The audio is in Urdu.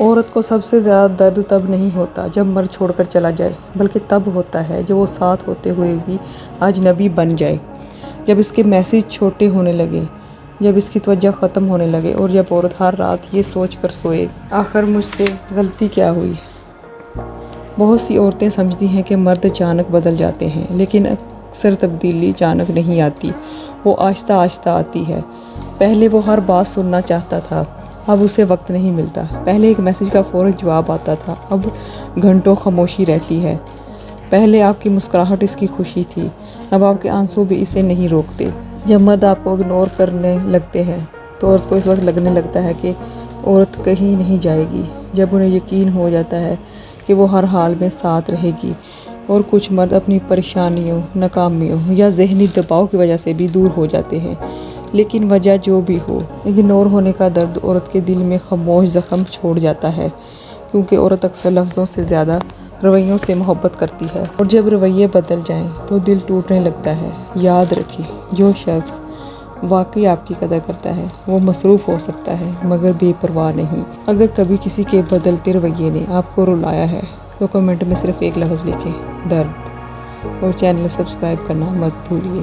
عورت کو سب سے زیادہ درد تب نہیں ہوتا جب مرد چھوڑ کر چلا جائے، بلکہ تب ہوتا ہے جب وہ ساتھ ہوتے ہوئے بھی اجنبی بن جائے، جب اس کے میسج چھوٹے ہونے لگے، جب اس کی توجہ ختم ہونے لگے، اور جب عورت ہر رات یہ سوچ کر سوئے، آخر مجھ سے غلطی کیا ہوئی؟ بہت سی عورتیں سمجھتی ہیں کہ مرد اچانک بدل جاتے ہیں، لیکن اکثر تبدیلی اچانک نہیں آتی، وہ آہستہ آہستہ آتی ہے۔ پہلے وہ ہر بات سننا چاہتا تھا، اب اسے وقت نہیں ملتا۔ پہلے ایک میسج کا فوراً جواب آتا تھا، اب گھنٹوں خاموشی رہتی ہے۔ پہلے آپ کی مسکراہٹ اس کی خوشی تھی، اب آپ کے آنسو بھی اسے نہیں روکتے۔ جب مرد آپ کو اگنور کرنے لگتے ہیں تو عورت کو اس وقت لگنے لگتا ہے کہ عورت کہیں نہیں جائے گی۔ جب انہیں یقین ہو جاتا ہے کہ وہ ہر حال میں ساتھ رہے گی۔ اور کچھ مرد اپنی پریشانیوں، ناکامیوں یا ذہنی دباؤ کی وجہ سے بھی دور ہو جاتے ہیں، لیکن وجہ جو بھی ہو، اگنور ہونے کا درد عورت کے دل میں خاموش زخم چھوڑ جاتا ہے، کیونکہ عورت اکثر لفظوں سے زیادہ رویوں سے محبت کرتی ہے، اور جب رویے بدل جائیں تو دل ٹوٹنے لگتا ہے۔ یاد رکھیں، جو شخص واقعی آپ کی قدر کرتا ہے وہ مصروف ہو سکتا ہے مگر بے پرواہ نہیں۔ اگر کبھی کسی کے بدلتے رویے نے آپ کو رلایا ہے تو کمنٹ میں صرف ایک لفظ لکھیں: درد، اور چینل سبسکرائب کرنا مت بھولیے۔